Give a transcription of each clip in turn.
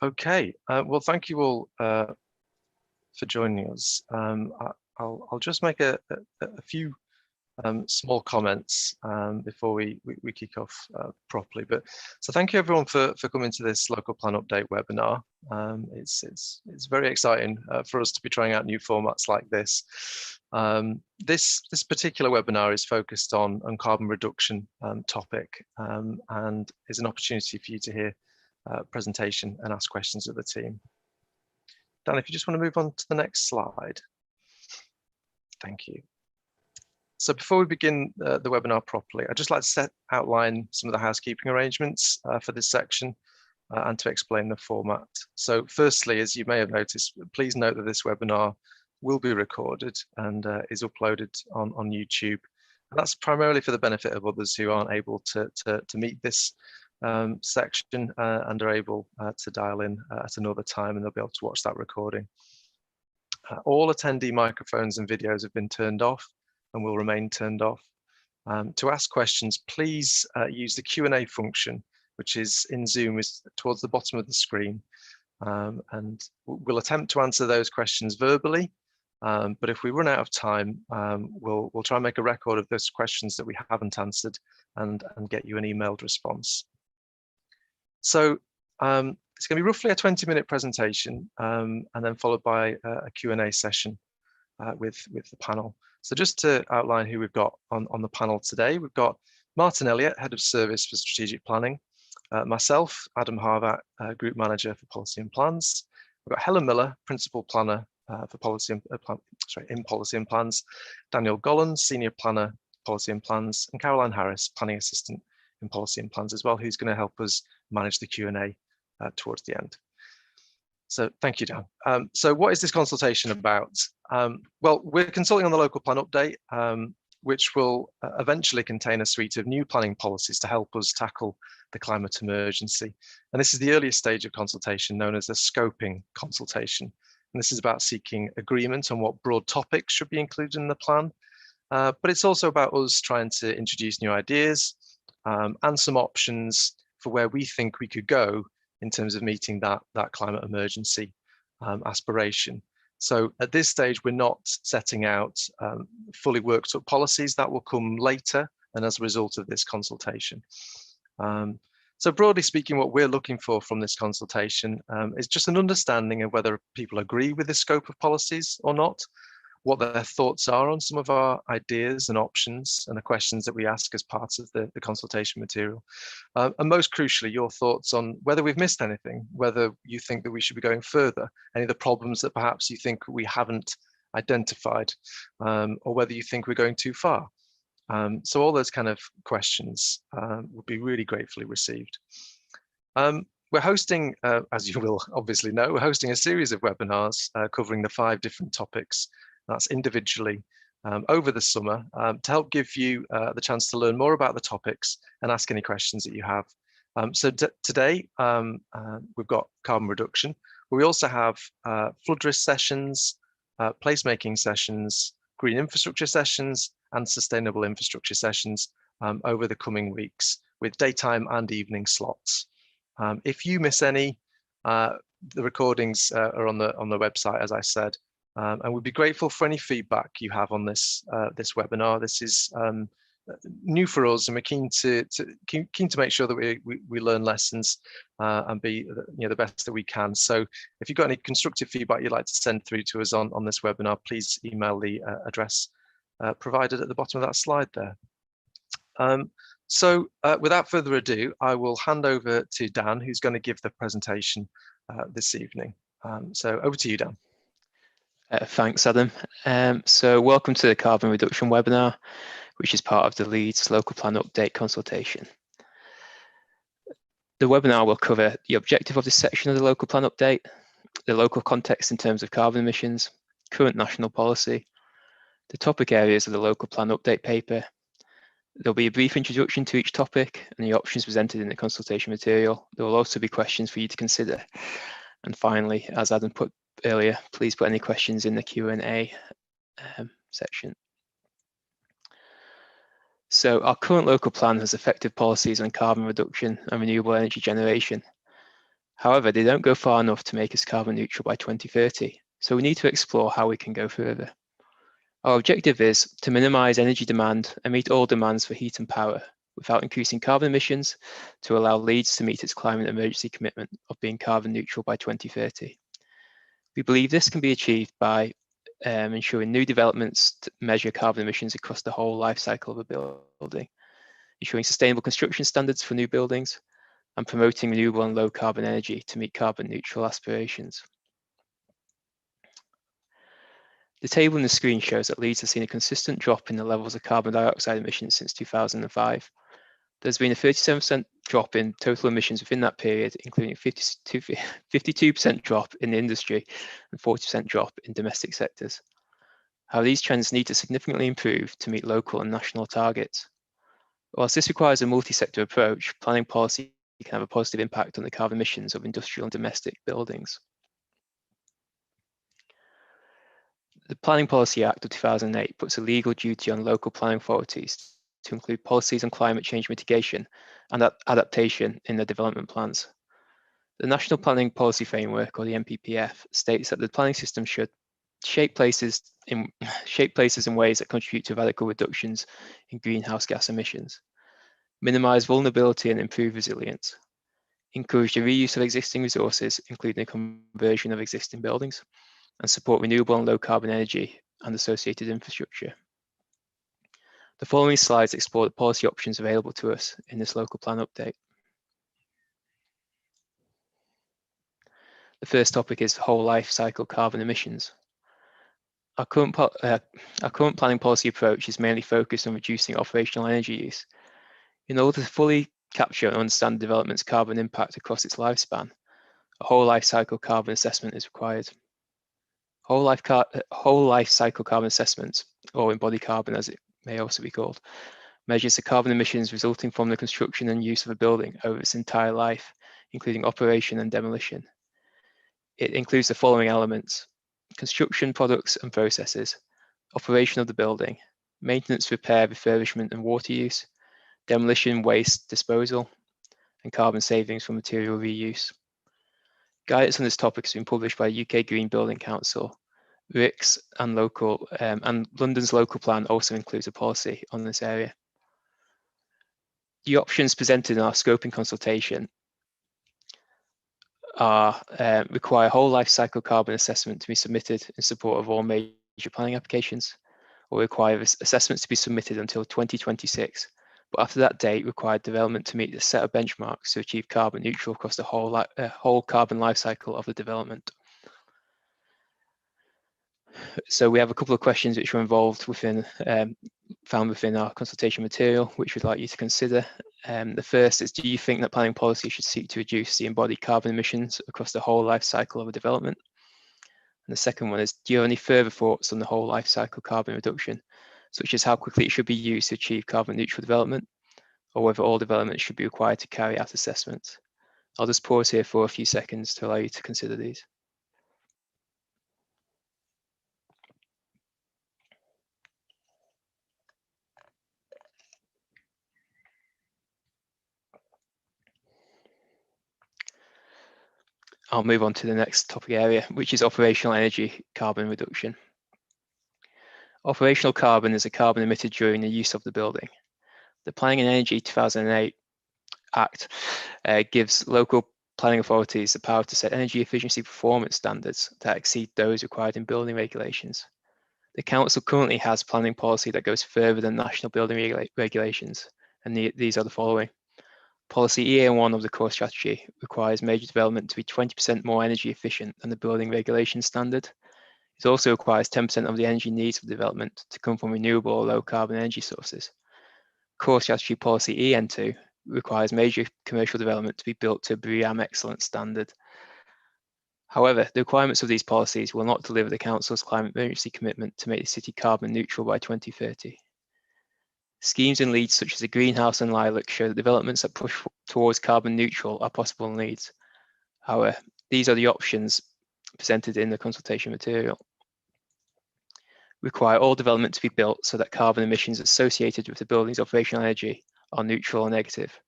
Okay, well, thank you all for joining us. I'll just make a few small comments before we kick off properly. But so thank you everyone for coming to this local plan update webinar. It's very exciting for us to be trying out new formats like this. This particular webinar is focused on carbon reduction topic and is an opportunity for you to hear presentation and ask questions of the team. Dan, if you just want to move on to the next slide. Thank you. So before we begin the webinar properly, I'd just like to outline some of the housekeeping arrangements for this section and to explain the format. So firstly, as you may have noticed, please note that this webinar will be recorded and is uploaded on YouTube. And that's primarily for the benefit of others who aren't able to meet this section and are able to dial in at another time, and they'll be able to watch that recording. All attendee microphones and videos have been turned off and will remain turned off. To ask questions, please use the Q&A function, which is in Zoom, is towards the bottom of the screen. And we'll attempt to answer those questions verbally, but if we run out of time, we'll try and make a record of those questions that we haven't answered and get you an emailed response. So it's going to be roughly a 20-minute presentation and then followed by a Q&A session with the panel. So just to outline who we've got on the panel today, we've got Martin Elliott, Head of Service for Strategic Planning, myself, Adam Harvat, Group Manager for Policy and Plans. We've got Helen Miller, Principal Planner for Policy and in Policy and Plans, Daniel Gollan, Senior Planner, Policy and Plans, and Caroline Harris, Planning Assistant in Policy and Plans as well, who's going to help us manage the Q&A towards the end. So thank you, Dan. So what is this consultation about? Well, we're consulting on the local plan update, which will eventually contain a suite of new planning policies to help us tackle the climate emergency. And this is the earliest stage of consultation, known as a scoping consultation. And this is about seeking agreement on what broad topics should be included in the plan. But it's also about us trying to introduce new ideas and some options for where we think we could go in terms of meeting that climate emergency aspiration. So at this stage, we're not setting out fully worked up policies. That will come later and as a result of this consultation. So broadly speaking, what we're looking for from this consultation is just an understanding of whether people agree with the scope of policies or not, what their thoughts are on some of our ideas and options and the questions that we ask as part of the consultation material. And most crucially, your thoughts on whether we've missed anything, whether you think that we should be going further, any of the problems that perhaps you think we haven't identified, or whether you think we're going too far. So all those kind of questions would be really gratefully received. We're hosting, as you will obviously know, we're hosting a series of webinars covering the 5 different topics. That's individually over the summer to help give you the chance to learn more about the topics and ask any questions that you have. So today we've got carbon reduction. We also have flood risk sessions, placemaking sessions, green infrastructure sessions, and sustainable infrastructure sessions over the coming weeks with daytime and evening slots. If you miss any, the recordings are on the website, as I said. And we'd be grateful for any feedback you have on this webinar. This is new for us, and we're keen to make sure that we learn lessons and be the best that we can. So if you've got any constructive feedback you'd like to send through to us on this webinar, please email the address provided at the bottom of that slide there. So without further ado, I will hand over to Dan, who's going to give the presentation this evening. So over to you, Dan. Thanks, Adam. So welcome to the carbon reduction webinar, which is part of the Leeds Local Plan Update consultation. The webinar will cover the objective of this section of the Local Plan Update, the local context in terms of carbon emissions, current national policy, the topic areas of the Local Plan Update paper. There'll be a brief introduction to each topic and the options presented in the consultation material. There will also be questions for you to consider. And finally, as Adam put earlier, please put any questions in the Q&A section. So our current local plan has effective policies on carbon reduction and renewable energy generation. However, they don't go far enough to make us carbon neutral by 2030, so we need to explore how we can go further. Our objective is to minimise energy demand and meet all demands for heat and power without increasing carbon emissions to allow Leeds to meet its climate emergency commitment of being carbon neutral by 2030. We believe this can be achieved by ensuring new developments to measure carbon emissions across the whole life cycle of a building, ensuring sustainable construction standards for new buildings, and promoting renewable and low carbon energy to meet carbon neutral aspirations. The table on the screen shows that Leeds has seen a consistent drop in the levels of carbon dioxide emissions since 2005. There's been a 37% drop in total emissions within that period, including a 52% drop in the industry and 40% drop in domestic sectors. However, these trends need to significantly improve to meet local and national targets. Whilst this requires a multi-sector approach, planning policy can have a positive impact on the carbon emissions of industrial and domestic buildings. The Planning Policy Act of 2008 puts a legal duty on local planning authorities to include policies on climate change mitigation and adaptation in their development plans. The National Planning Policy Framework, or the NPPF, states that the planning system should shape places in ways that contribute to radical reductions in greenhouse gas emissions, minimise vulnerability and improve resilience, encourage the reuse of existing resources, including the conversion of existing buildings, and support renewable and low carbon energy and associated infrastructure. The following slides explore the policy options available to us in this local plan update. The first topic is whole life cycle carbon emissions. Our current planning policy approach is mainly focused on reducing operational energy use. In order to fully capture and understand the development's carbon impact across its lifespan, a whole life cycle carbon assessment is required. Whole life cycle carbon assessment, or embodied carbon as it may also be called, measures the carbon emissions resulting from the construction and use of a building over its entire life, including operation and demolition. It includes the following elements: construction, products and processes, operation of the building, maintenance, repair, refurbishment and water use, demolition, waste disposal, and carbon savings from material reuse. Guidance on this topic has been published by the UK Green Building Council, RICS, and London's local plan also includes a policy on this area. The options presented in our scoping consultation are require whole life cycle carbon assessment to be submitted in support of all major planning applications, or require assessments to be submitted until 2026, but after that date require development to meet a set of benchmarks to achieve carbon neutral across the whole carbon life cycle of the development. So we have a couple of questions which were involved found within our consultation material, which we'd like you to consider. The first is, do you think that planning policy should seek to reduce the embodied carbon emissions across the whole life cycle of a development? And the second one is, do you have any further thoughts on the whole life cycle carbon reduction, such as how quickly it should be used to achieve carbon neutral development, or whether all developments should be required to carry out assessments? I'll just pause here for a few seconds to allow you to consider these. I'll move on to the next topic area, which is operational energy carbon reduction. Operational carbon is a carbon emitted during the use of the building. The Planning and Energy 2008 Act gives local planning authorities the power to set energy efficiency performance standards that exceed those required in building regulations. The Council currently has planning policy that goes further than national building regulations, and these are the following. Policy EA1 of the core strategy requires major development to be 20% more energy efficient than the building regulation standard. It also requires 10% of the energy needs of development to come from renewable or low carbon energy sources. Core strategy policy EN2 requires major commercial development to be built to a BREEAM excellent standard. However, the requirements of these policies will not deliver the Council's climate emergency commitment to make the city carbon neutral by 2030. Schemes in Leeds such as the Greenhouse and Lilac show that developments that push towards carbon neutral are possible in Leeds. However, these are the options presented in the consultation material. Require all development to be built so that carbon emissions associated with the building's operational energy are neutral or negative.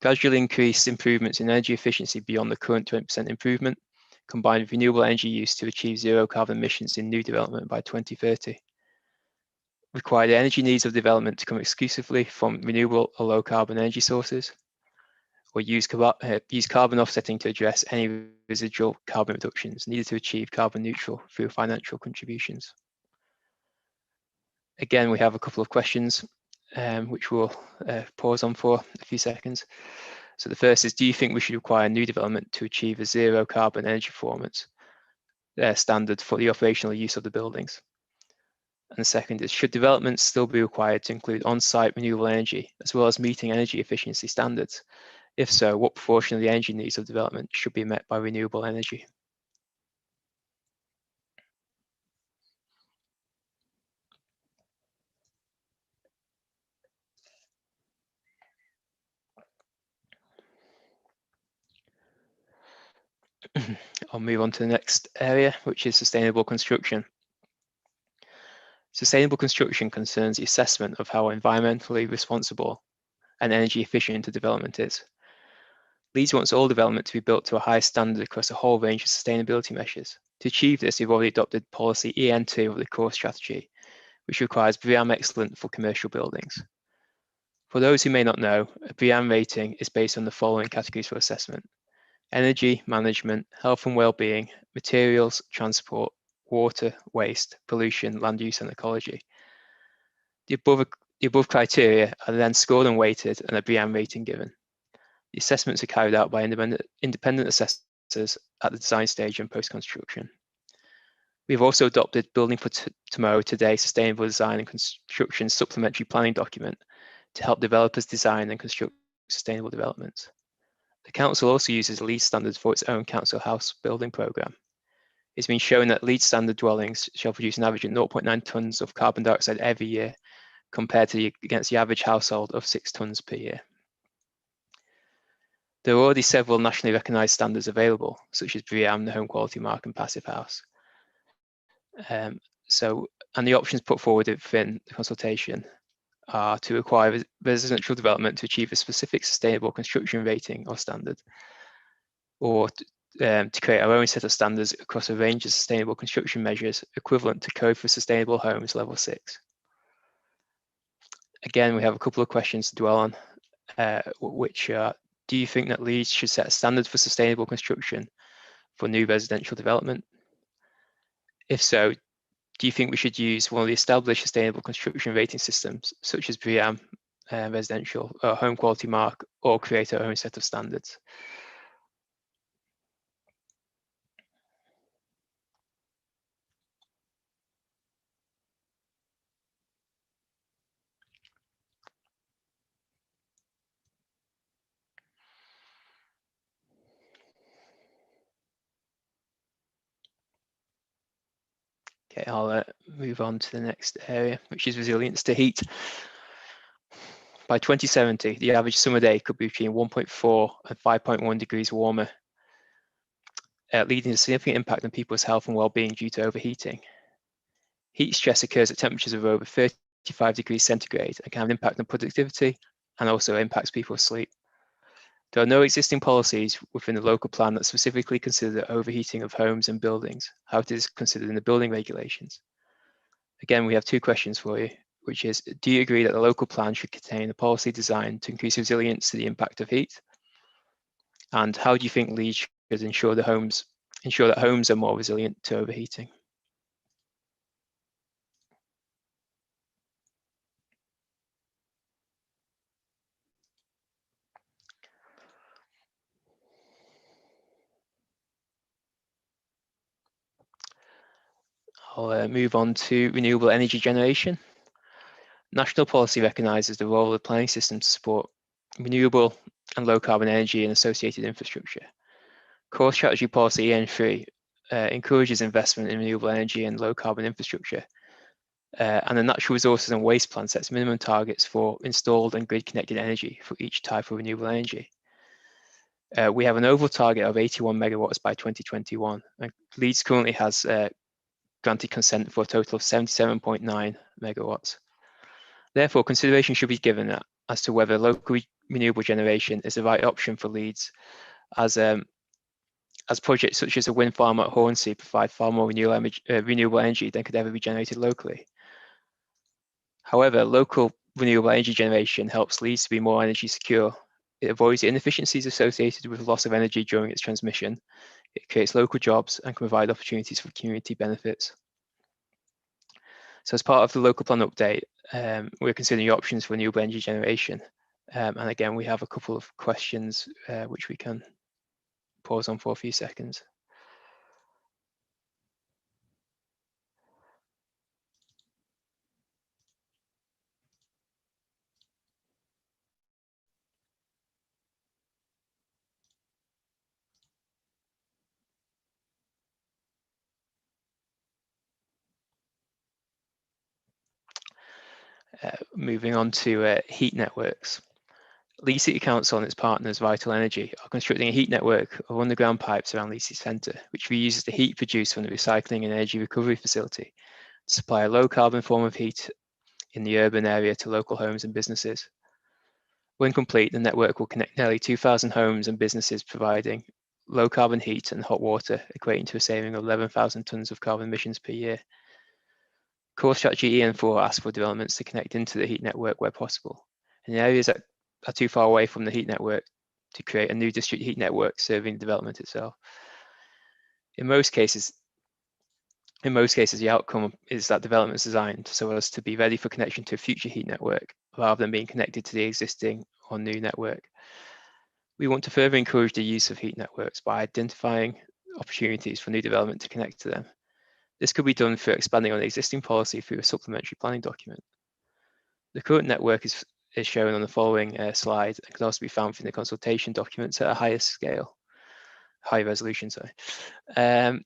Gradually increase improvements in energy efficiency beyond the current 20% improvement, combined with renewable energy use to achieve zero carbon emissions in new development by 2030. Require the energy needs of development to come exclusively from renewable or low carbon energy sources, or use carbon offsetting to address any residual carbon reductions needed to achieve carbon neutral through financial contributions. Again, we have a couple of questions which we'll pause on for a few seconds. So the first is, do you think we should require new development to achieve a zero carbon energy performance standard for the operational use of the buildings? And the second is, should developments still be required to include on-site renewable energy as well as meeting energy efficiency standards? If so, what proportion of the energy needs of development should be met by renewable energy? I'll move on to the next area, which is sustainable construction. Sustainable construction concerns the assessment of how environmentally responsible and energy efficient a development is. Leeds wants all development to be built to a high standard across a whole range of sustainability measures. To achieve this, we've already adopted policy EN2 of the core strategy, which requires BREEAM Excellent for commercial buildings. For those who may not know, a BREEAM rating is based on the following categories for assessment: energy, management, health and well-being, materials, transport, water, waste, pollution, land use and ecology. The above criteria are then scored and weighted and a BREEAM rating given. The assessments are carried out by independent assessors at the design stage and post-construction. We've also adopted Building for Tomorrow Today Sustainable Design and Construction Supplementary Planning document to help developers design and construct sustainable developments. The council also uses LEED standards for its own council house building programme. It's been shown that LEED standard dwellings shall produce an average of 0.9 tonnes of carbon dioxide every year, compared to against the average household of 6 tonnes per year. There are already several nationally recognised standards available, such as BREEAM, the Home Quality Mark and Passive House. And the options put forward within the consultation are to require residential development to achieve a specific sustainable construction rating or standard, or to create our own set of standards across a range of sustainable construction measures equivalent to Code for Sustainable Homes Level 6. Again, we have a couple of questions to dwell on, which are, do you think that Leeds should set a standard for sustainable construction for new residential development? If so, do you think we should use one of the established sustainable construction rating systems, such as BREEAM, residential, or Home Quality Mark, or create our own set of standards? Okay, I'll move on to the next area, which is resilience to heat. By 2070, the average summer day could be between 1.4 and 5.1 degrees warmer, leading to significant impact on people's health and well-being due to overheating. Heat stress occurs at temperatures of over 35 degrees centigrade and can have an impact on productivity and also impacts people's sleep. There are no existing policies within the local plan that specifically consider the overheating of homes and buildings, how it is considered in the building regulations. Again, we have two questions for you, which is, do you agree that the local plan should contain a policy designed to increase resilience to the impact of heat? And how do you think Leeds should ensure that homes are more resilient to overheating? I'll move on to renewable energy generation. National policy recognises the role of the planning system to support renewable and low carbon energy and associated infrastructure. Core strategy policy EN3 encourages investment in renewable energy and low carbon infrastructure. And the natural resources and waste plan sets minimum targets for installed and grid connected energy for each type of renewable energy. We have an overall target of 81 megawatts by 2021, and Leeds currently has granted consent for a total of 77.9 megawatts. Therefore, consideration should be given that as to whether local renewable generation is the right option for Leeds, as projects such as a wind farm at Hornsea provide far more renewable energy than could ever be generated locally. However, local renewable energy generation helps Leeds to be more energy secure. It avoids the inefficiencies associated with loss of energy during its transmission. It creates local jobs and can provide opportunities for community benefits. So as part of the local plan update, we're considering options for renewable energy generation. And again, we have a couple of questions which we can pause on for a few seconds. Moving on to heat networks. Leeds City Council and its partners, Vital Energy, are constructing a heat network of underground pipes around Leeds City Centre, which reuses the heat produced from the recycling and energy recovery facility to supply a low carbon form of heat in the urban area to local homes and businesses. When complete, the network will connect nearly 2,000 homes and businesses, providing low carbon heat and hot water, equating to a saving of 11,000 tonnes of carbon emissions per year. Core Strategy EN4 asks for developments to connect into the heat network where possible. In areas that are too far away from the heat network to create a new district heat network serving the development itself. In most cases, the outcome is that development is designed so as to be ready for connection to a future heat network, rather than being connected to the existing or new network. We want to further encourage the use of heat networks by identifying opportunities for new development to connect to them. This could be done through expanding on the existing policy through a supplementary planning document. The current network is shown on the following slide and can also be found from the consultation documents at a higher scale, high resolution, sorry. And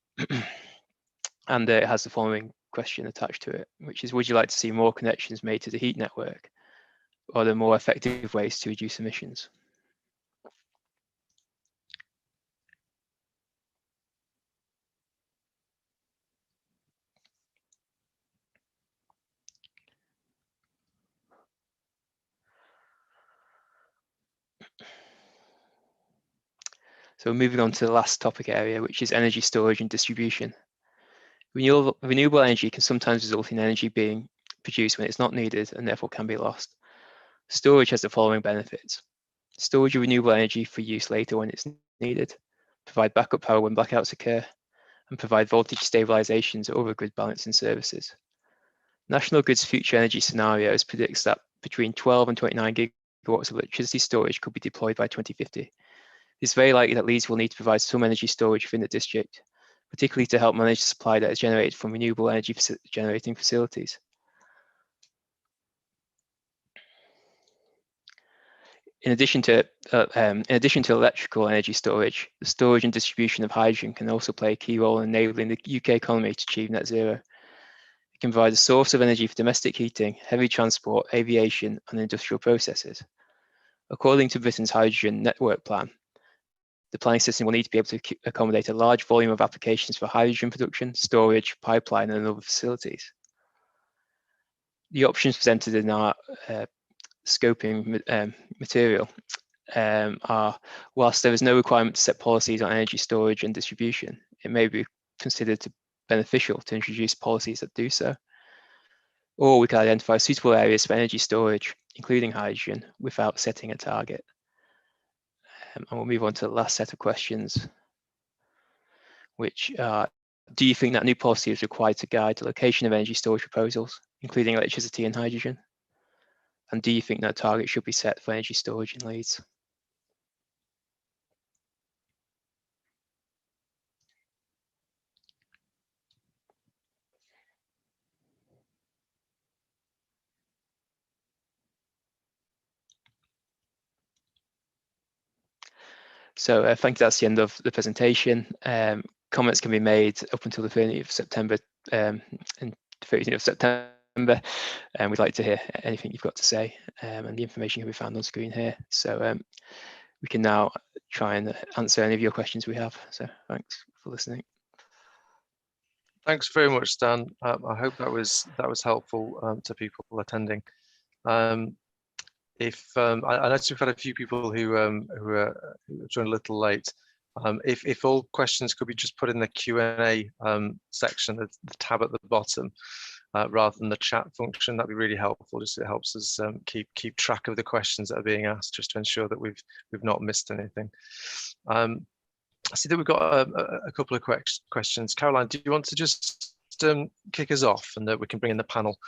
it has the following question attached to it, which is, would you like to see more connections made to the heat network, or are there more effective ways to reduce emissions? So moving on to the last topic area, which is energy storage and distribution. Renewable energy can sometimes result in energy being produced when it's not needed and therefore can be lost. Storage has the following benefits: storage of renewable energy for use later when it's needed, provide backup power when blackouts occur, and provide voltage stabilizations or other grid balancing services. National Grid's future energy scenarios predicts that between 12 and 29 gigawatts of electricity storage could be deployed by 2050. It's very likely that Leeds will need to provide some energy storage within the district, particularly to help manage the supply that is generated from renewable energy generating facilities. In addition to electrical energy storage, the storage and distribution of hydrogen can also play a key role in enabling the UK economy to achieve net zero. It can provide a source of energy for domestic heating, heavy transport, aviation, and industrial processes. According to Britain's hydrogen network plan, the planning system will need to be able to accommodate a large volume of applications for hydrogen production, storage, pipeline, and other facilities. The options presented in our scoping material are, whilst there is no requirement to set policies on energy storage and distribution, it may be considered beneficial to introduce policies that do so. Or we can identify suitable areas for energy storage, including hydrogen, without setting a target. And we'll move on to the last set of questions, which are, do you think that new policy is required to guide the location of energy storage proposals, including electricity and hydrogen? And do you think that a target should be set for energy storage in Leeds? So thank you, that's the end of the presentation. Comments can be made up until the 30th of September, and 13th of September, and we'd like to hear anything you've got to say, and the information can be found on screen here. So we can now try and answer any of your questions we have. So thanks for listening. Thanks very much, Stan. I hope that was helpful to people attending. if I noticed we've had a few people who joined a little late. If all questions could be just put in the Q&A section, the tab at the bottom, rather than the chat function, that'd be really helpful. Just it helps us keep track of the questions that are being asked, just to ensure that we've not missed anything. I see that we've got a couple of questions. Caroline, do you want to just kick us off, and that we can bring in the panel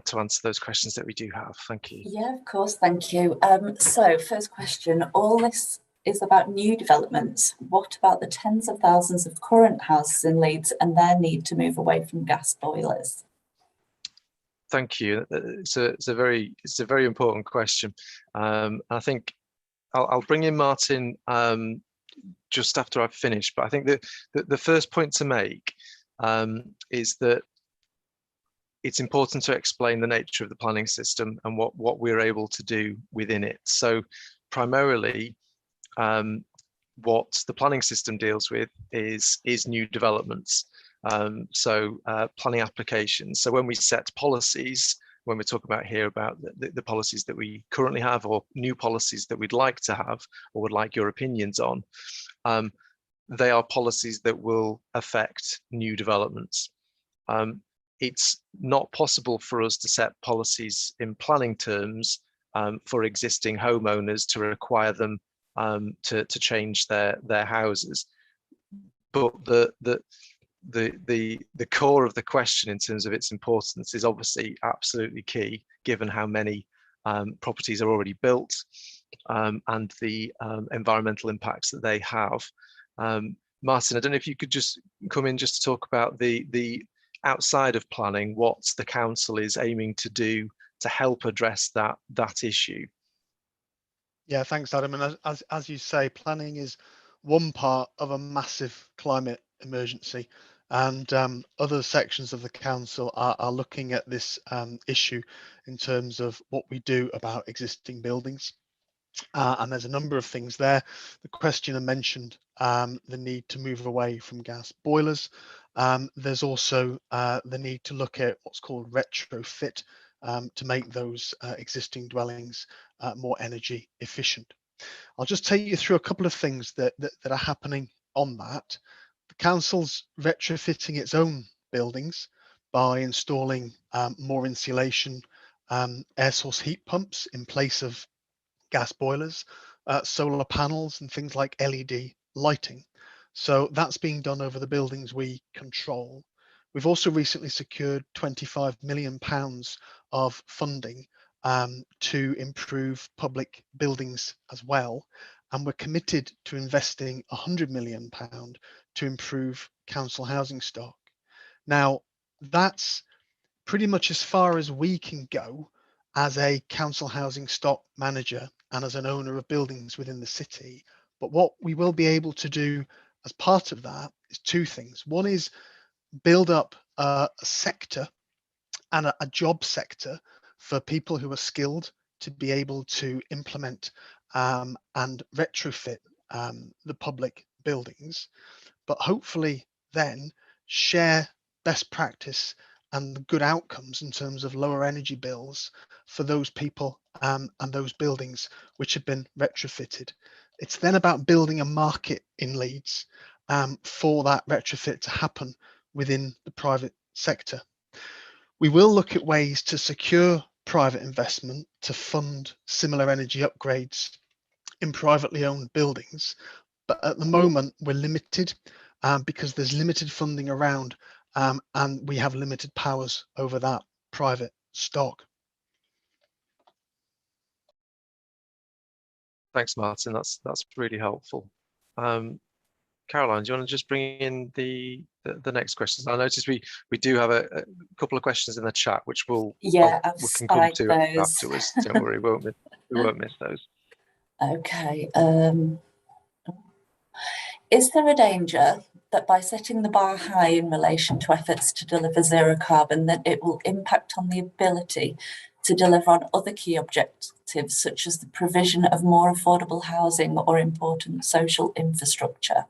to answer those questions that we do have? Thank you. Yeah, of course, thank you. So first question, all this is about new developments. What about the tens of thousands of current houses in Leeds and their need to move away from gas boilers? Thank you. It's a very important question. I think I'll bring in Martin just after I've finished. But I think that the first point to make is that it's important to explain the nature of the planning system and what we're able to do within it. So primarily, what the planning system deals with is new developments. Planning applications. So when we set policies, when we're talking about here about the policies that we currently have, or new policies that we'd like to have or would like your opinions on, they are policies that will affect new developments. It's not possible for us to set policies in planning terms for existing homeowners to require them to change their houses. But the core of the question in terms of its importance is obviously absolutely key, given how many properties are already built and the environmental impacts that they have. Martin, I don't know if you could just come in just to talk about the outside of planning, what the council is aiming to do to help address that issue. Yeah, thanks, Adam. And as you say, planning is one part of a massive climate emergency, and other sections of the council are looking at this issue in terms of what we do about existing buildings. And there's a number of things there. The questioner mentioned the need to move away from gas boilers. There's also the need to look at what's called retrofit to make those existing dwellings more energy efficient. I'll just take you through a couple of things that are happening on that. The council's retrofitting its own buildings by installing more insulation, air source heat pumps in place of gas boilers, solar panels and things like LED lighting. So that's being done over the buildings we control. We've also recently secured £25 million of funding to improve public buildings as well. And we're committed to investing £100 million to improve council housing stock. Now, that's pretty much as far as we can go as a council housing stock manager and as an owner of buildings within the city. But what we will be able to do as part of that is two things. One is build up a sector and a job sector for people who are skilled to be able to implement and retrofit the public buildings, but hopefully then share best practice and the good outcomes in terms of lower energy bills for those people and those buildings which have been retrofitted. It's then about building a market in Leeds for that retrofit to happen within the private sector. We will look at ways to secure private investment to fund similar energy upgrades in privately owned buildings, but at the moment we're limited because there's limited funding around and we have limited powers over that private stock. Thanks, Martin. That's really helpful. Caroline, do you want to just bring in the next questions? I noticed we do have a couple of questions in the chat, which we can come to afterwards. Don't worry, we won't miss those. Okay. Is there a danger that by setting the bar high in relation to efforts to deliver zero carbon, that it will impact on the ability to deliver on other key objectives, such as the provision of more affordable housing or important social infrastructure?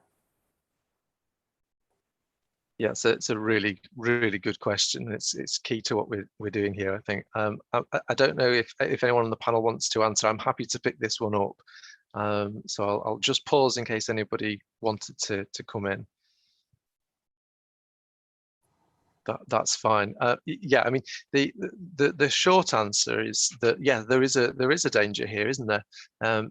Yeah, so it's a really, really good question. It's key to what we're doing here, I think. I don't know if anyone on the panel wants to answer. I'm happy to pick this one up. So I'll just pause in case anybody wanted to come in. That's fine. Yeah, I mean, the short answer is that, yeah, there is a danger here, isn't there?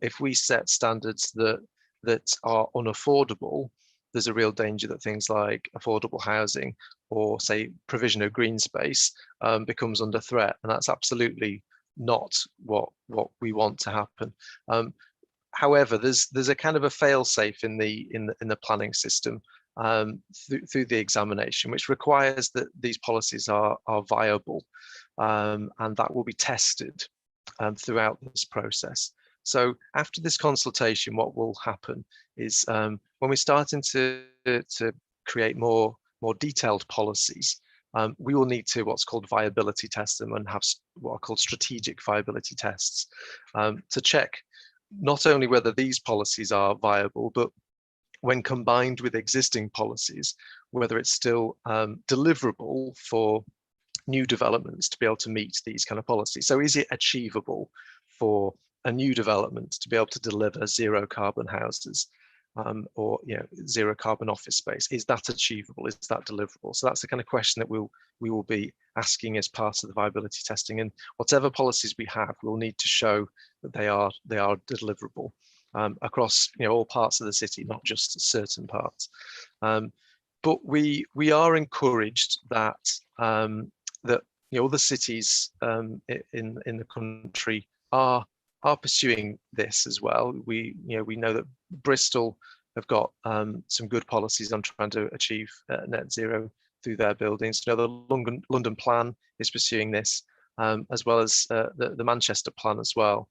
If we set standards that are unaffordable, there's a real danger that things like affordable housing or, say, provision of green space becomes under threat, and that's absolutely not what we want to happen. However, there's a kind of a fail-safe in the planning system through the examination, which requires that these policies are viable, and that will be tested throughout this process. So after this consultation, what will happen is when we're starting to create more detailed policies, we will need to what's called viability test them and have what are called strategic viability tests to check not only whether these policies are viable, but when combined with existing policies, whether it's still deliverable for new developments to be able to meet these kind of policies. So is it achievable for a new development to be able to deliver zero carbon houses or zero carbon office space? Is that achievable? Is that deliverable? So that's the kind of question that we will be asking as part of the viability testing, and whatever policies we have, we'll need to show that they are deliverable across all parts of the city, not just certain parts. But we are encouraged that that other cities in the country are pursuing this as well. We know that Bristol have got some good policies on trying to achieve net zero through their buildings. The London plan is pursuing this, as well as the Manchester plan as well.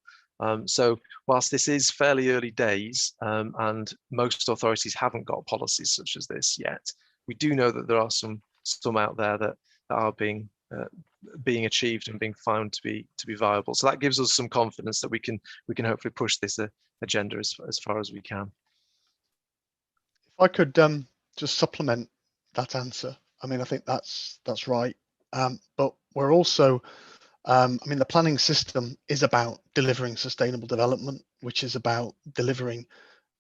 So whilst this is fairly early days and most authorities haven't got policies such as this yet, we do know that there are some out there that are being achieved and being found to be viable. So that gives us some confidence that we can hopefully push this agenda as far as we can. If I could just supplement that answer, I mean, I think that's right. But we're also, I mean, the planning system is about delivering sustainable development, which is about delivering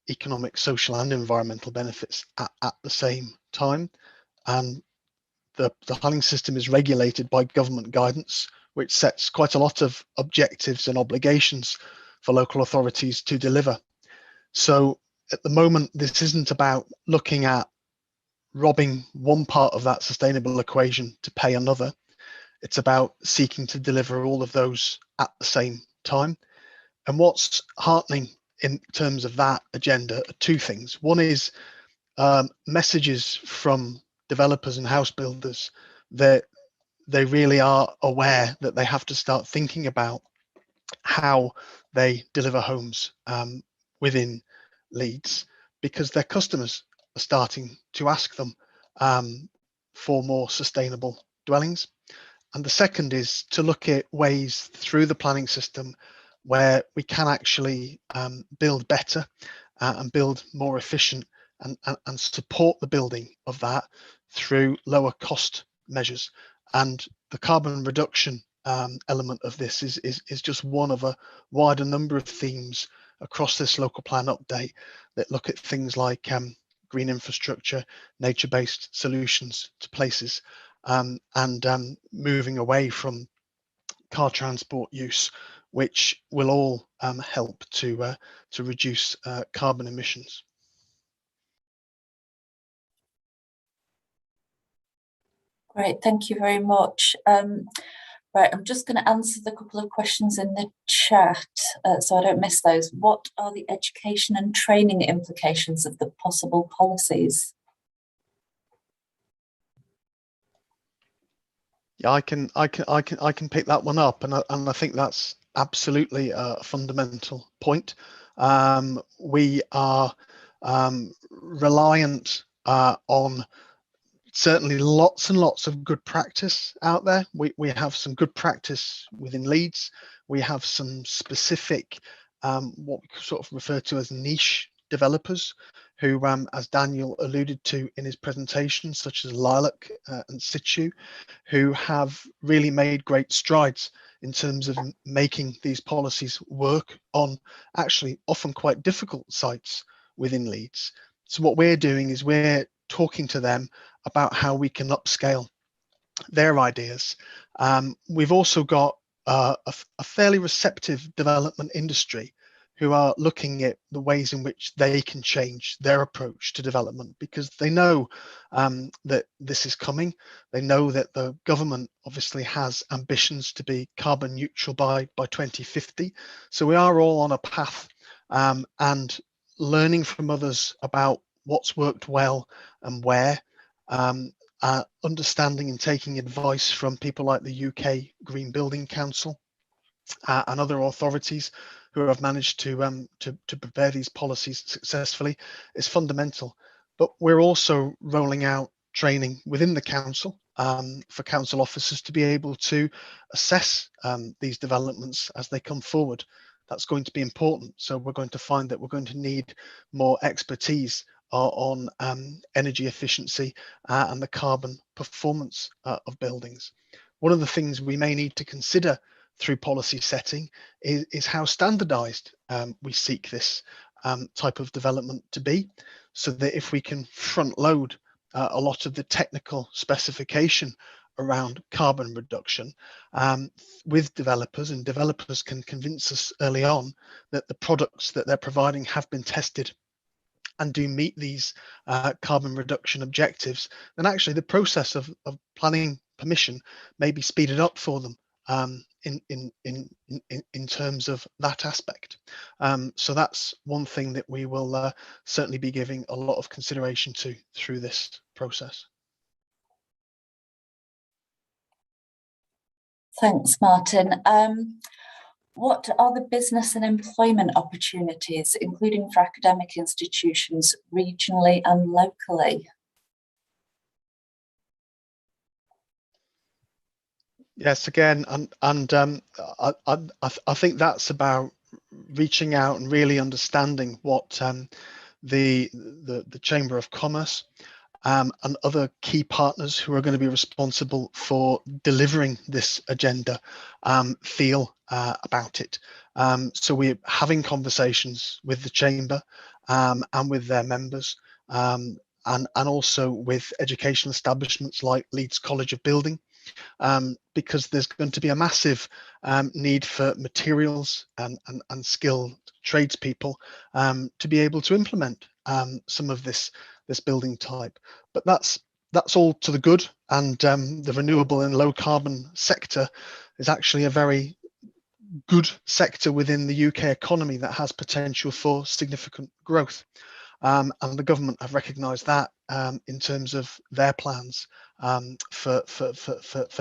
economic, social, and environmental benefits at the same time. And the planning system is regulated by government guidance, which sets quite a lot of objectives and obligations for local authorities to deliver. So at the moment, this isn't about looking at robbing one part of that sustainable equation to pay another. It's about seeking to deliver all of those at the same time. And what's heartening in terms of that agenda are two things. One is messages from developers and house builders that they really are aware that they have to start thinking about how they deliver homes within Leeds, because their customers are starting to ask them for more sustainable dwellings. And the second is to look at ways through the planning system where we can actually build better and build more efficient and support the building of that through lower cost measures. And the carbon reduction element of this is just one of a wider number of themes across this local plan update that look at things like green infrastructure, nature-based solutions to places, and moving away from car transport use, which will all help to reduce carbon emissions. Great, thank you very much. Right, I'm just going to answer the couple of questions in the chat so I don't miss those. What are the education and training implications of the possible policies? Yeah, I can pick that one up, and I think that's absolutely a fundamental point. We are reliant on certainly lots and lots of good practice out there. We have some good practice within Leeds. We have some specific what we sort of refer to as niche developers who, as Daniel alluded to in his presentation, such as Lilac and Situ, who have really made great strides in terms of making these policies work on actually often quite difficult sites within Leeds. So what we're doing is we're talking to them about how we can upscale their ideas. We've also got a fairly receptive development industry who are looking at the ways in which they can change their approach to development, because they know that this is coming. They know that the government obviously has ambitions to be carbon neutral by 2050. So we are all on a path, and learning from others about what's worked well and where, understanding and taking advice from people like the UK Green Building Council and other authorities who have managed to prepare these policies successfully is fundamental. But we're also rolling out training within the council for council officers to be able to assess these developments as they come forward. That's going to be important. So we're going to find that we're going to need more expertise on energy efficiency and the carbon performance of buildings. One of the things we may need to consider through policy setting is how standardized we seek this type of development to be, so that if we can front load a lot of the technical specification around carbon reduction with developers, and developers can convince us early on that the products that they're providing have been tested and do meet these carbon reduction objectives, then actually the process of planning permission may be speeded up for them in terms of that aspect. So that's one thing that we will certainly be giving a lot of consideration to through this process. Thanks, Martin. What are the business and employment opportunities, including for academic institutions, regionally and locally? Yes, again, and I think that's about reaching out and really understanding what the Chamber of Commerce and other key partners who are going to be responsible for delivering this agenda feel about it. So we're having conversations with the Chamber and with their members, and also with educational establishments like Leeds College of Building, because there's going to be a massive need for materials and skilled tradespeople to be able to implement some of this building type. But that's all to the good, and the renewable and low carbon sector is actually a very good sector within the UK economy that has potential for significant growth. And the government have recognised that in terms of their plans for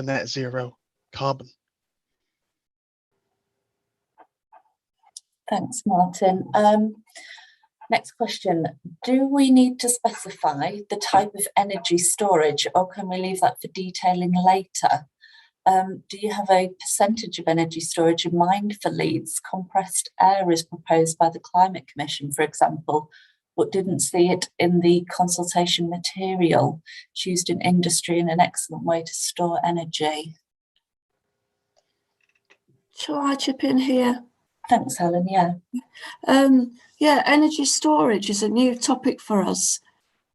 net zero carbon. Thanks, Martin. Next question. Do we need to specify the type of energy storage, or can we leave that for detailing later? Do you have a percentage of energy storage in mind for Leeds? Compressed air is proposed by the Climate Commission, for example, but didn't see it in the consultation material. It's used in industry and an excellent way to store energy. Shall I chip in here? Thanks, Helen. Yeah. Yeah, energy storage is a new topic for us,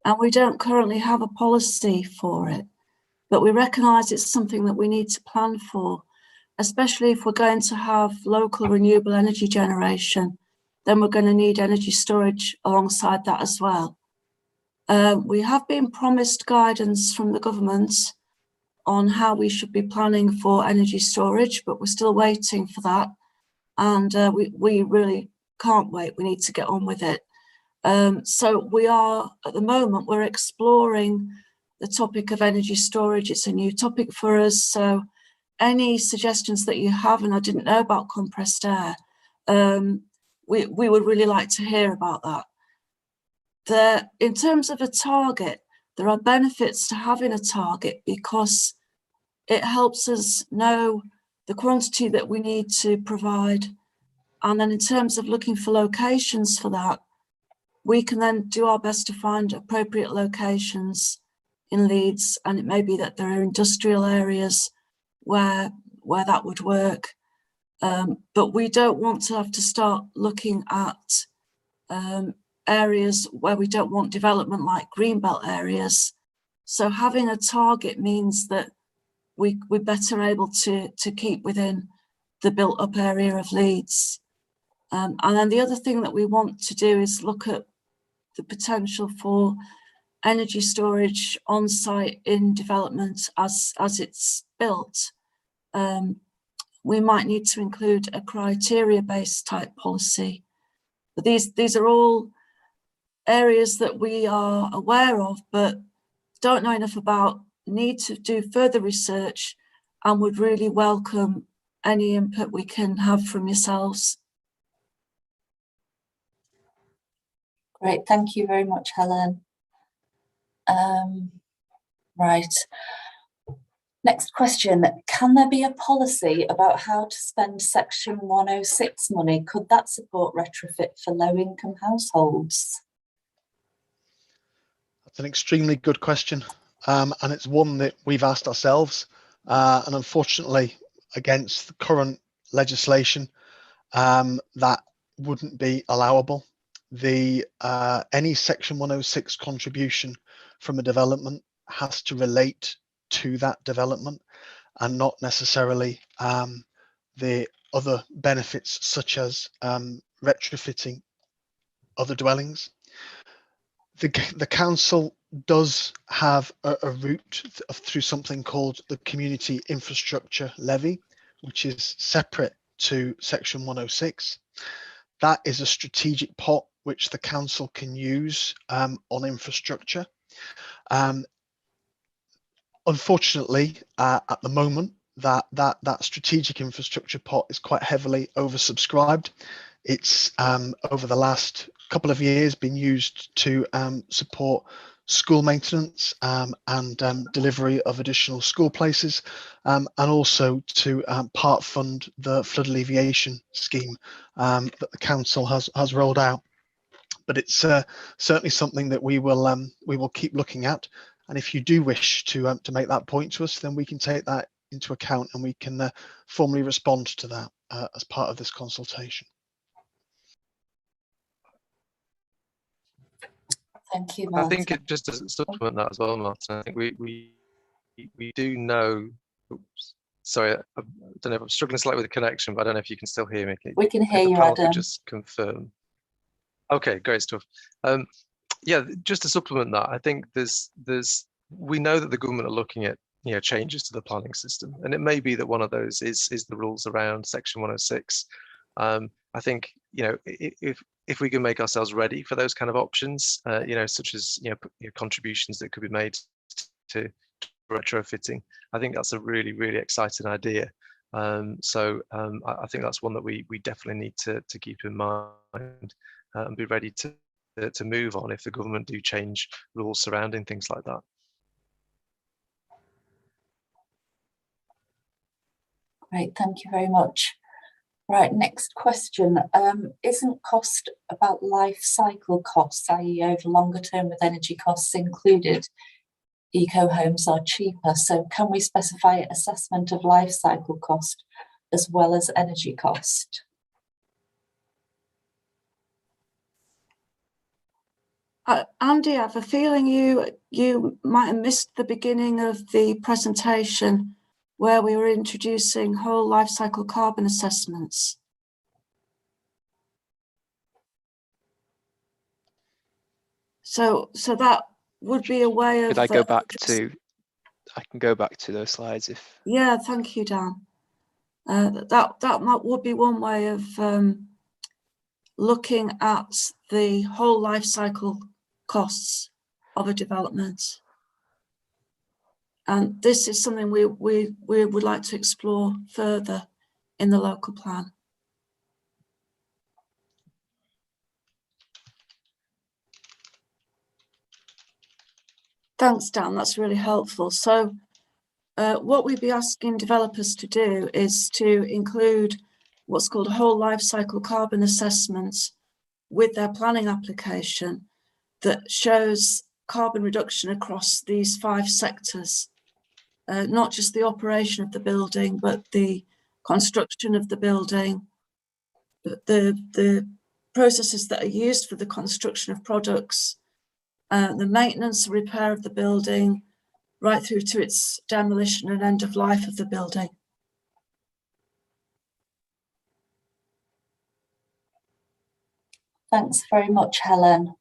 and we don't currently have a policy for it, but we recognise it's something that we need to plan for, especially if we're going to have local renewable energy generation. Then we're going to need energy storage alongside that as well. We have been promised guidance from the government on how we should be planning for energy storage, but we're still waiting for that. And we really can't wait. We need to get on with it. So we are, at the moment, we're exploring the topic of energy storage. It's a new topic for us. So any suggestions that you have, and I didn't know about compressed air, we would really like to hear about that. In terms of a target, there are benefits to having a target because it helps us know the quantity that we need to provide. And then in terms of looking for locations for that, we can then do our best to find appropriate locations in Leeds, and it may be that there are industrial areas where that would work. But we don't want to have to start looking at areas where we don't want development, like greenbelt areas. So having a target means that we're better able to keep within the built up area of Leeds. And then the other thing that we want to do is look at the potential for energy storage on site in development as it's built. We might need to include a criteria-based type policy. But these are all areas that we are aware of, but don't know enough about, need to do further research, and would really welcome any input we can have from yourselves. Great, thank you very much, Helen. Right. Next question, can there be a policy about how to spend Section 106 money? Could that support retrofit for low-income households? That's an extremely good question, and it's one that we've asked ourselves, and unfortunately, against the current legislation, that wouldn't be allowable. Any Section 106 contribution from a development has to relate to that development, and not necessarily the other benefits such as retrofitting other dwellings. The council does have a route through something called the Community Infrastructure Levy, which is separate to Section 106. That is a strategic pot which the council can use on infrastructure. Unfortunately, at the moment, that strategic infrastructure pot is quite heavily oversubscribed. It's over the last couple of years been used to support school maintenance and delivery of additional school places, and also to part fund the flood alleviation scheme that the council has rolled out. But it's certainly something that we will keep looking at. And if you do wish to make that point to us, then we can take that into account, and we can formally respond to that as part of this consultation. Thank you, Martin. I think it just doesn't supplement that as well, Martin. I think we do know. Oops, sorry, I don't know if I'm struggling slightly with the connection, but I don't know if you can still hear me. We can hear if the you, panel could Adam. just confirm. Okay, great stuff. Yeah, just to supplement that, I think we know that the government are looking at changes to the planning system, and it may be that one of those is the rules around Section 106. I think if we can make ourselves ready for those kind of options, such as contributions that could be made to retrofitting, I think that's a really, really exciting idea. So I think that's one that we definitely need to keep in mind and be ready to move on if the government do change rules surrounding things like that. Great, thank you very much. Right, next question. Isn't cost about life cycle costs, i.e. over longer term with energy costs included, eco homes are cheaper? So can we specify assessment of life cycle cost as well as energy cost? Andy, I have a feeling you might have missed the beginning of the presentation where we were introducing whole life cycle carbon assessments. So that would be a way of. Could I go back to? I can go back to those slides if. Yeah, thank you, Dan. That would be one way of looking at the whole life cycle costs of a development. And this is something we would like to explore further in the local plan. Thanks, Dan, that's really helpful. So what we'd be asking developers to do is to include what's called a whole life cycle carbon assessment with their planning application that shows carbon reduction across these 5 sectors, not just the operation of the building, but the construction of the building, the processes that are used for the construction of products, the maintenance and repair of the building, right through to its demolition and end of life of the building. Thanks very much, Helen.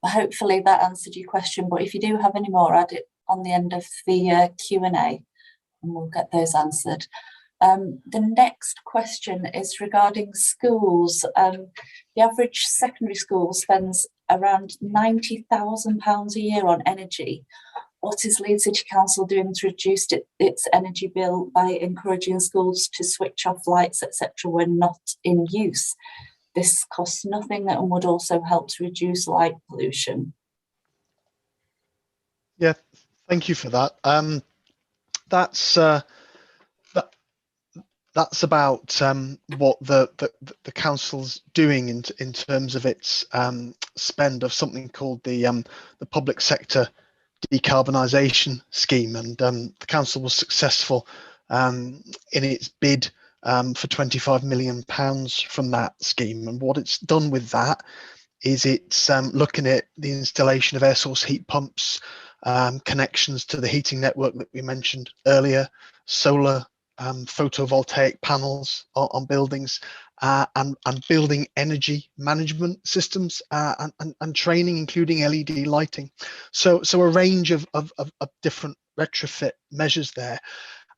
Hopefully that answered your question, but if you do have any more, add it on the end of the Q&A and we'll get those answered. The next question is regarding schools. The average secondary school spends around £90,000 a year on energy. What is Leeds City Council doing to reduce its energy bill by encouraging schools to switch off lights, etc., when not in use? This costs nothing and would also help to reduce light pollution. Yeah, thank you for that. That's about what the council's doing in terms of its spend of something called the public sector decarbonisation scheme, and the council was successful in its bid for £25 million from that scheme. And what it's done with that is it's looking at the installation of air source heat pumps, connections to the heating network that we mentioned earlier, solar photovoltaic panels on buildings, and building energy management systems, and training, including LED lighting. So a range of different retrofit measures there.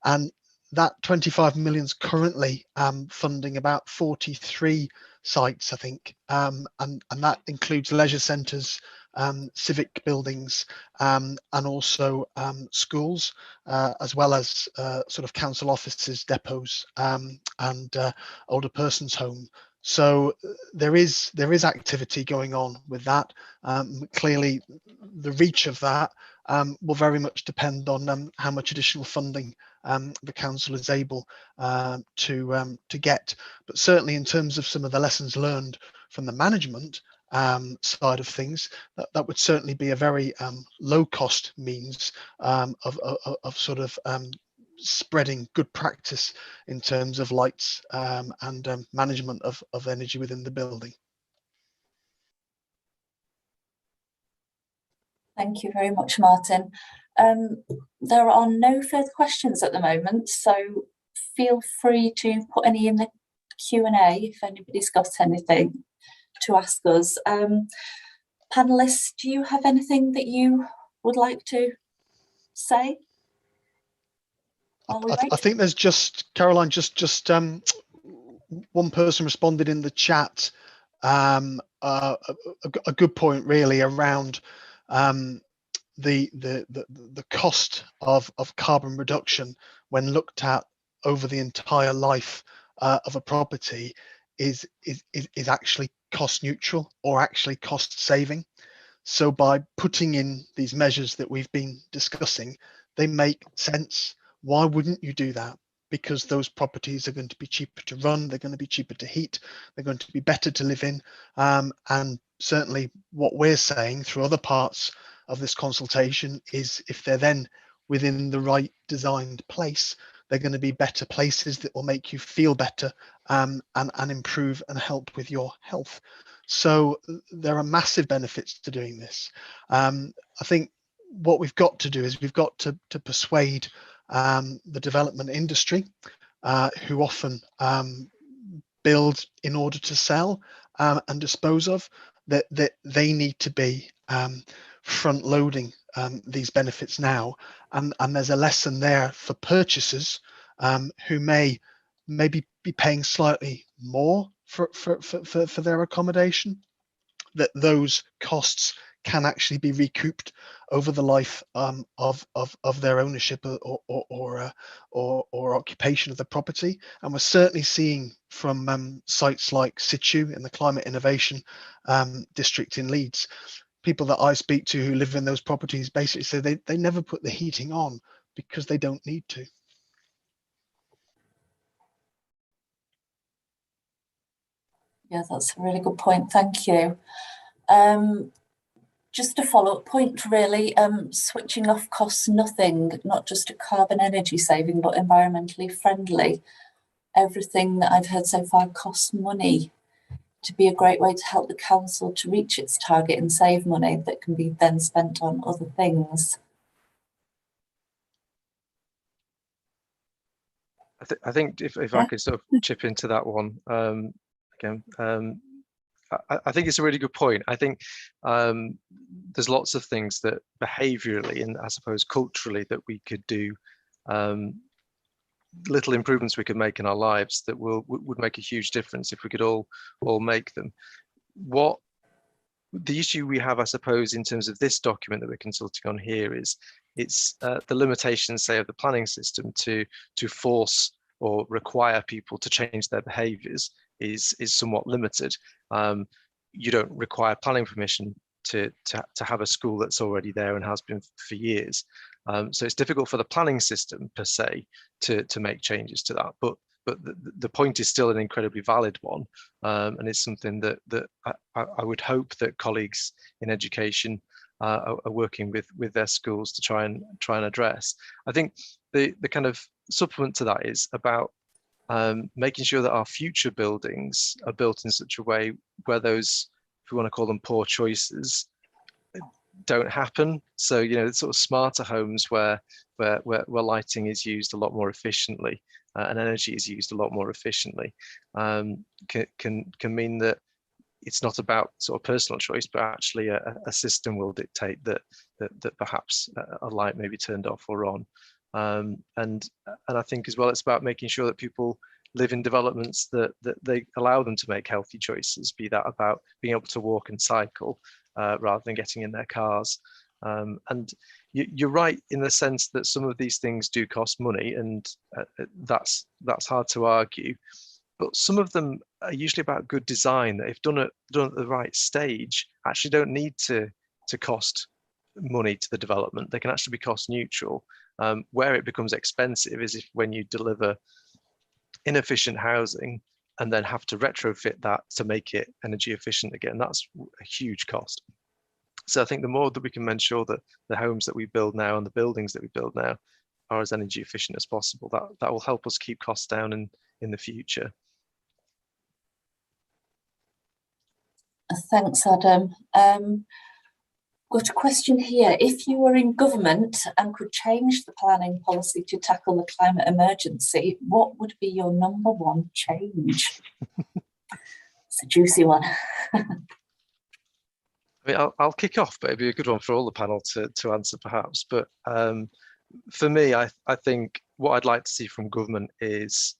And that 25 million is currently funding about 43 sites, I think, and that includes leisure centres, civic buildings, and also schools, as well as sort of council offices, depots, and older persons' home. So there is activity going on with that. Clearly, the reach of that will very much depend on how much additional funding the council is able to get. But certainly, in terms of some of the lessons learned from the management side of things, that would certainly be a very low cost means of sort of spreading good practice in terms of lights and management of energy within the building. Thank you very much, Martin. There are no further questions at the moment, so feel free to put any in the Q&A if anybody's got anything to ask us. Panelists, do you have anything that you would like to say? I think there's just, Caroline, just one person responded in the chat, a good point really around the cost of carbon reduction when looked at over the entire life of a property is actually cost neutral or actually cost saving. So by putting in these measures that we've been discussing, they make sense. Why wouldn't you do that? Because those properties are going to be cheaper to run, they're going to be cheaper to heat, they're going to be better to live in. And certainly what we're saying through other parts of this consultation is if they're then within the right designed place, they're going to be better places that will make you feel better and improve and help with your health. So there are massive benefits to doing this. I think what we've got to do is we've got to persuade the development industry, who often build in order to sell and dispose of, that they need to be front loading these benefits now, and there's a lesson there for purchasers who may maybe be paying slightly more for their accommodation, that those costs can actually be recouped over the life of their ownership or occupation of the property. And we're certainly seeing from sites like Situ in the Climate Innovation District in Leeds, people that I speak to who live in those properties basically say they never put the heating on because they don't need to. Yeah, that's a really good point. Thank you. Just a follow-up point, really. Switching off costs nothing, not just a carbon energy saving, but environmentally friendly. Everything that I've heard so far costs money. To be a great way to help the council to reach its target and save money that can be then spent on other things. I think if I could sort of chip into that one again, I think it's a really good point. I think there's lots of things that behaviourally and I suppose culturally that we could do, little improvements we could make in our lives that would make a huge difference if we could all make them. What the issue we have, I suppose, in terms of this document that we're consulting on here is it's the limitations, say, of the planning system to force or require people to change their behaviours is somewhat limited. You don't require planning permission to have a school that's already there and has been for years. So it's difficult for the planning system per se to make changes to that. But the point is still an incredibly valid one, and it's something that I would hope that colleagues in education are working with their schools to try and address. I think the kind of supplement to that is about making sure that our future buildings are built in such a way where those, if we want to call them poor choices, don't happen. So, you know, it's sort of smarter homes where lighting is used a lot more efficiently and energy is used a lot more efficiently, can mean that it's not about sort of personal choice, but actually a system will dictate that perhaps a light may be turned off or on. And I think as well, it's about making sure that people live in developments that they allow them to make healthy choices, be that about being able to walk and cycle rather than getting in their cars. And you're right in the sense that some of these things do cost money, and that's hard to argue. But some of them are usually about good design that, if done at the right stage, actually don't need to cost money to the development. They can actually be cost neutral. Where it becomes expensive is when you deliver inefficient housing and then have to retrofit that to make it energy efficient again. That's a huge cost. So I think the more that we can make sure that the homes that we build now and the buildings that we build now are as energy efficient as possible, that will help us keep costs down in the future. Thanks, Adam. Got a question here. If you were in government and could change the planning policy to tackle the climate emergency, what would be your number one change? It's a juicy one. I mean, I'll kick off, but it'd be a good one for all the panel to answer perhaps. But for me, I think what I'd like to see from government is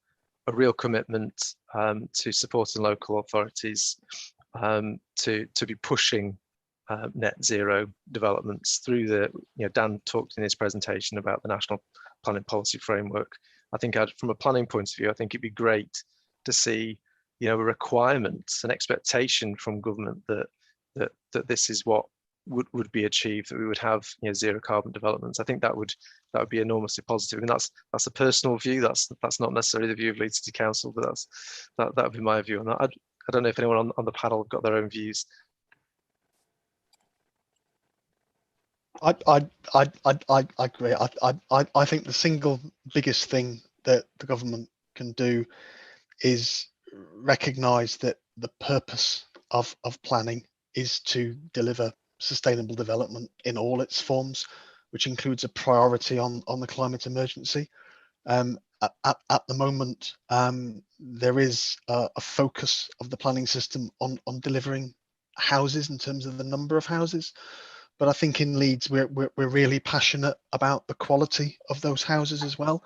a real commitment to supporting local authorities to be pushing net zero developments through the, Dan talked in his presentation about the National Planning Policy Framework. I think from a planning point of view, I think it'd be great to see, a requirement, an expectation from government that this is what would be achieved, that we would have zero carbon developments. I think that would be enormously positive. And that's a personal view. That's not necessarily the view of Leeds City Council, but that would be my view on that. I don't know if anyone on the panel have got their own views. I agree. I think the single biggest thing that the government can do is recognise that the purpose of planning is to deliver sustainable development in all its forms, which includes a priority on the climate emergency. At the moment, there is a focus of the planning system on delivering houses in terms of the number of houses. But I think in Leeds, we're really passionate about the quality of those houses as well.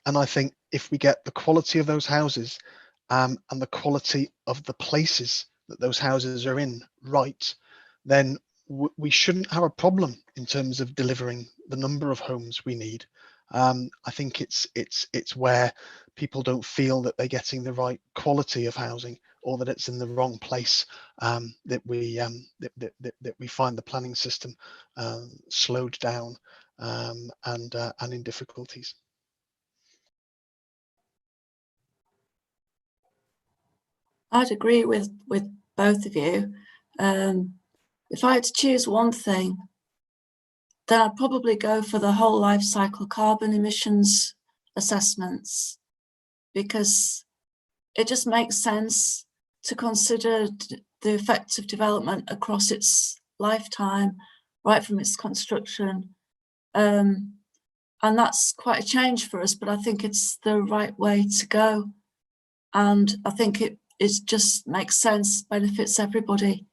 And I think if we get the quality of those houses and the quality of the places that those houses are in right, then we shouldn't have a problem in terms of delivering the number of homes we need. I think it's where people don't feel that they're getting the right quality of housing, or that it's in the wrong place, that we find the planning system slowed down and in difficulties. I'd agree with both of you. If I had to choose one thing, then I'd probably go for the whole life cycle carbon emissions assessments, because it just makes sense to consider the effects of development across its lifetime, right from its construction. And that's quite a change for us, but I think it's the right way to go. And I think it just makes sense, benefits everybody.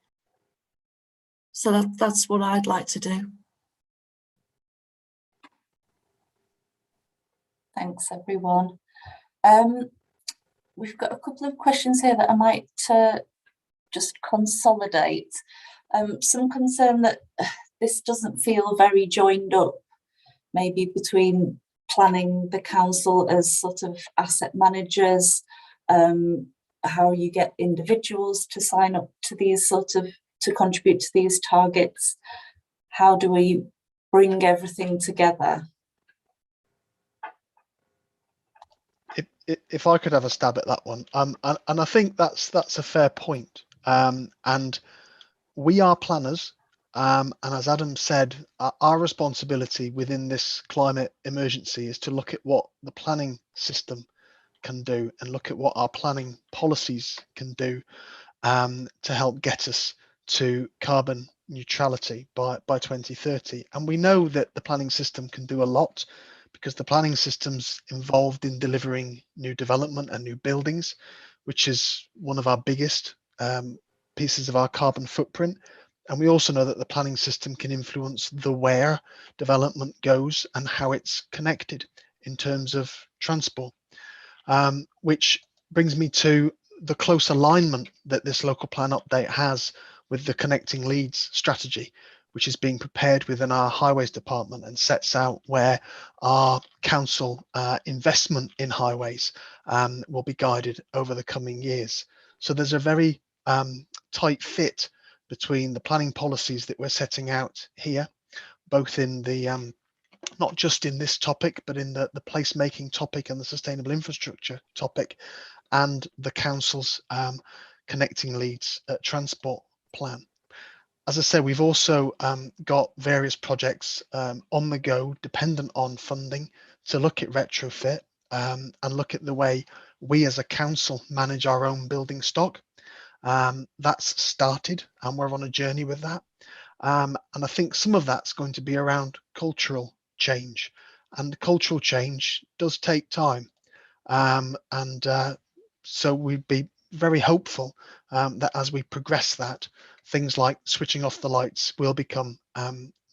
So that's what I'd like to do. Thanks, everyone. We've got a couple of questions here that I might just consolidate. Some concern that this doesn't feel very joined up, maybe between planning, the council as sort of asset managers, how you get individuals to sign up to these to contribute to these targets. How do we bring everything together? If I could have a stab at that one, and I think that's a fair point. And we are planners, and as Adam said, our responsibility within this climate emergency is to look at what the planning system can do and look at what our planning policies can do to help get us to carbon neutrality by 2030. And we know that the planning system can do a lot, because the planning system's involved in delivering new development and new buildings, which is one of our biggest pieces of our carbon footprint. And we also know that the planning system can influence the where development goes and how it's connected in terms of transport, which brings me to the close alignment that this local plan update has with the Connecting Leads strategy, which is being prepared within our highways department and sets out where our council investment in highways will be guided over the coming years. So there's a very tight fit between the planning policies that we're setting out here, both in the not just in this topic, but in the placemaking topic and the sustainable infrastructure topic, and the council's Connecting Leads transport plan. As I said, we've also got various projects on the go, dependent on funding, to look at retrofit and look at the way we as a council manage our own building stock. That's started and we're on a journey with that. And I think some of that's going to be around cultural change, and cultural change does take time. So we'd be very hopeful that as we progress that, things like switching off the lights will become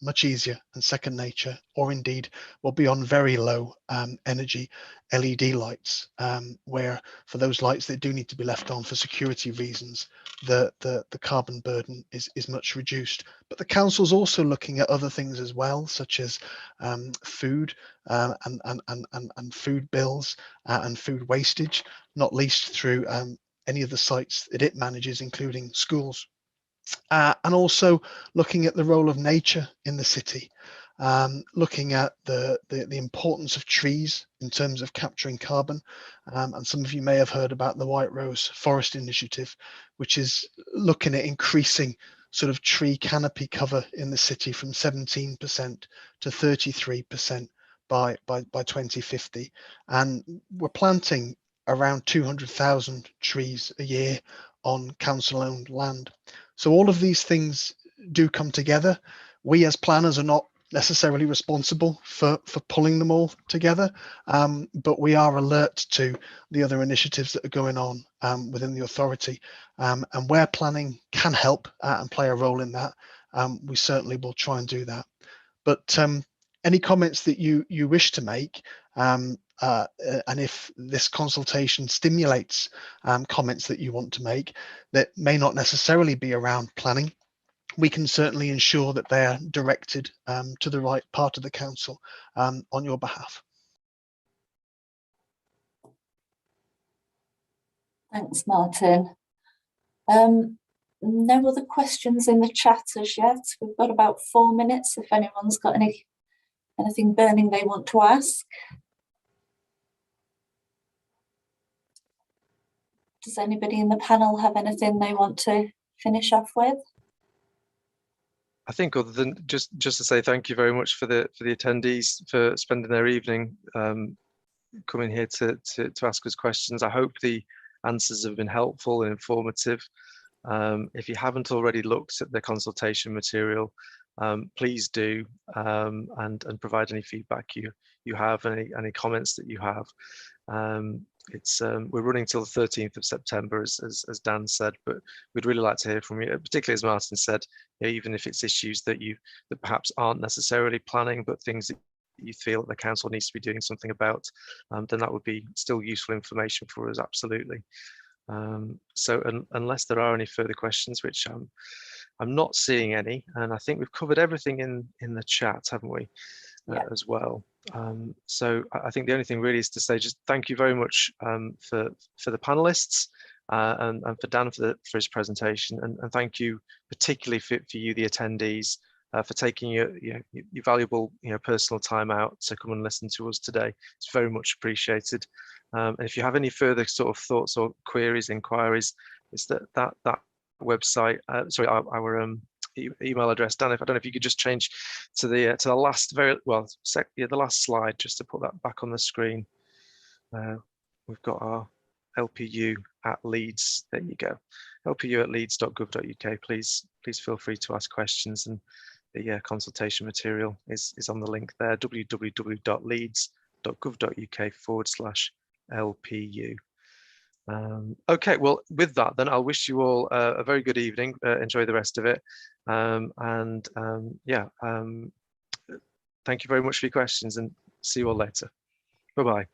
much easier and second nature, or indeed will be on very low energy LED lights, where for those lights that do need to be left on for security reasons, the carbon burden is much reduced. But the council's also looking at other things as well, such as food and food bills and food wastage, not least through any of the sites that it manages, including schools. And also looking at the role of nature in the city, looking at the importance of trees in terms of capturing carbon. And some of you may have heard about the White Rose Forest Initiative, which is looking at increasing sort of tree canopy cover in the city from 17% to 33% by 2050. And we're planting around 200,000 trees a year on council-owned land. So all of these things do come together. We as planners are not necessarily responsible for pulling them all together, but we are alert to the other initiatives that are going on within the authority, and where planning can help and play a role in that, we certainly will try and do that. But any comments that you wish to make, and if this consultation stimulates comments that you want to make that may not necessarily be around planning, we can certainly ensure that they are directed to the right part of the council on your behalf. Thanks, Martin. No other questions in the chat as yet. We've got about 4 minutes if anyone's got anything burning they want to ask. Does anybody in the panel have anything they want to finish off with? I think other than just to say thank you very much for the attendees for spending their evening coming here to ask us questions. I hope the answers have been helpful and informative. If you haven't already looked at the consultation material, please do, and provide any feedback you have, any comments that you have. We're running till the 13th of September, as Dan said, but we'd really like to hear from you, particularly as Martin said, even if it's issues that perhaps aren't necessarily planning, but things that you feel that the council needs to be doing something about, then that would be still useful information for us, absolutely. So unless there are any further questions, which I'm not seeing any, and I think we've covered everything in the chat, haven't we, as well. So I think the only thing really is to say just thank you very much for the panelists and for Dan for his presentation, and thank you particularly for you, the attendees, for taking your valuable personal time out to come and listen to us today. It's very much appreciated. And if you have any further sort of thoughts or queries, inquiries, it's that website. Sorry, our email address. Dan, I don't know if you could just change to the last the last slide, just to put that back on the screen. We've got our LPU@Leeds. There you go. LPU@leeds.gov.uk. Please feel free to ask questions, and the consultation material is on the link there, www.leeds.gov.uk/LPU. Okay, well, with that, then I'll wish you all a very good evening. Enjoy the rest of it, thank you very much for your questions, and see you all later. Bye bye.